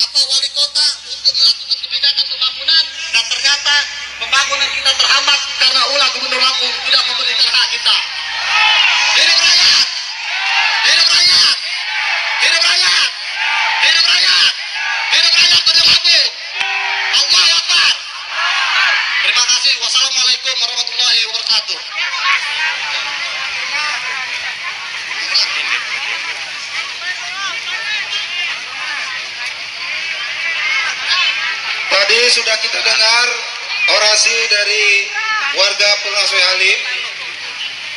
atau wali kota untuk melakukan kebijakan pembangunan, dan ternyata pembangunan kita terhambat karena ulah Gubernur Lampung tidak memberikan hak kita. Hidup rakyat! Hidup rakyat! Hidup rakyat! Hidup rakyat! Hidup rakyat pada Lampung! Allahu Akbar! Terima kasih. Wassalamualaikum warahmatullahi wabarakatuh. Tadi sudah kita dengar orasi dari warga Pengasuh Halim.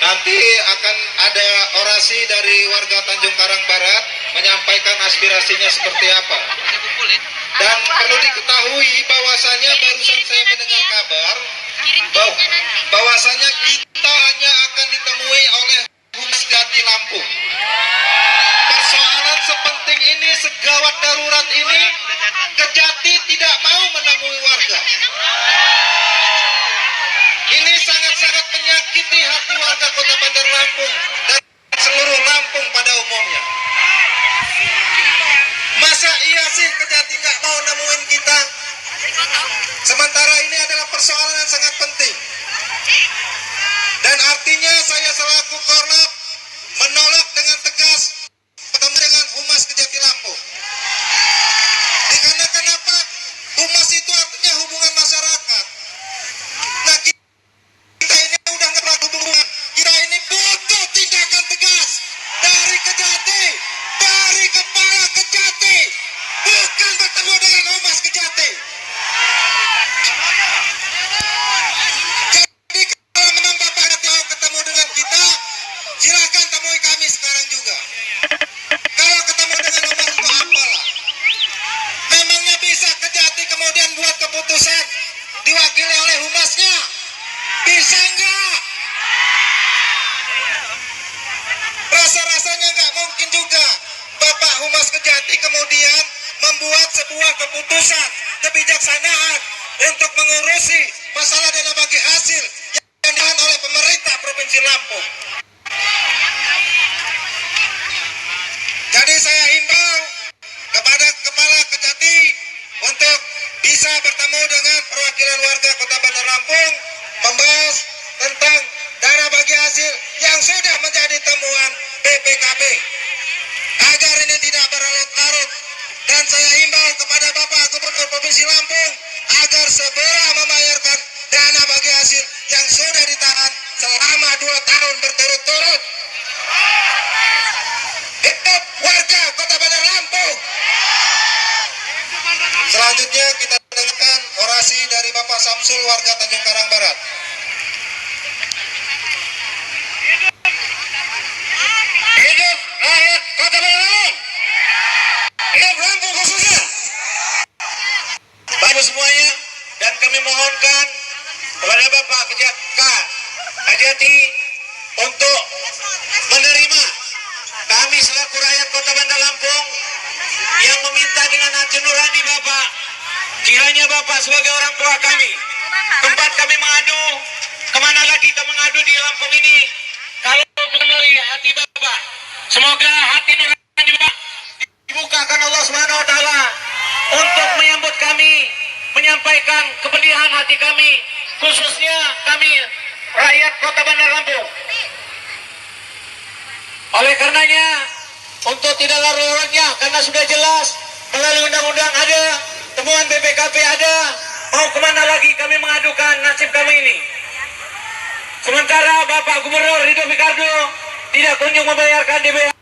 Nanti akan ada orasi dari warga Tanjung Karang Barat menyampaikan aspirasinya seperti apa. Dan perlu diketahui bahwasanya barusan saya mendengar kabar bahwasanya kita hanya akan ditemui oleh Humas Kejati Lampung. Persoalan sepenting ini, segawat darurat ini, Kejati tidak mau menemui warga. Ini sangat-sangat menyakiti hati warga Kota Bandar Lampung dan seluruh Lampung pada umumnya. Masa iya sih Kejati nggak mau nemuin kita? Sementara ini adalah persoalan yang sangat penting. Dan artinya saya selaku Korlap menolak dengan tegas bertemu dengan Humas Kejati Lampung. Dikarenakan apa? Humas itu artinya hubungan masyarakat. Nah, kita ini udah nggak pernah hubungan. Kita ini butuh tindakan tegas dari Kejati, dari kepala Kejati, bukan bertemu dengan Humas Kejati. Jadi kalau memang Bapak mau ketemu dengan kita, silakan temui kami sekarang juga. Kalau ketemu dengan Humas itu apalah? Memangnya bisa Kejati kemudian buat keputusan diwakili oleh Humasnya? Bisa enggak? Rasa-rasanya enggak mungkin juga Bapak Humas Kejati kemudian membuat sebuah keputusan kebijaksanaan untuk mengurusi masalah dana bagi hasil yang diberikan oleh pemerintah Provinsi Lampung. Jadi saya himbau kepada Kepala Kejati untuk bisa bertemu dengan perwakilan warga Kota Bandar Lampung, membahas tentang dana bagi hasil yang sudah menjadi temuan BPKB agar ini tidak berlarut-larut. Dan saya himbau kepada Bapak Gubernur Provinsi Lampung agar segera membayarkan dana bagi hasil yang sudah ditahan selama 2 tahun berturut-turut. Hidup warga Kota Bandar Lampung. Selanjutnya kita dengarkan orasi dari Bapak Samsul, warga Tanjung Karang Barat. Hidup rakyat Kota Bandar Lampung. Hidup Lampung khususnya. Bapak semuanya, dan kami mohonkan kepada Bapak Kejati untuk menerima kami selaku rakyat Kota Bandar Lampung yang meminta dengan hati nurani Bapak. Kiranya Bapak sebagai orang tua kami, tempat kami mengadu, kemana lagi kita mengadu di Lampung ini kalau bukan dari hati Bapak. Semoga hati nurani Bapak dibukakan Allah Subhanahu wa Ta'ala untuk menyambut kami, menyampaikan kepedihan hati kami, khususnya kami rakyat Kota Bandar Lampung. Oleh karenanya, untuk tidak larut-larutnya, karena sudah jelas melalui undang-undang ada, temuan BPKB ada, mau kemana lagi kami mengadukan nasib kami ini. Sementara Bapak Gubernur Ridho Pikardo tidak kunjung membayarkan DBH.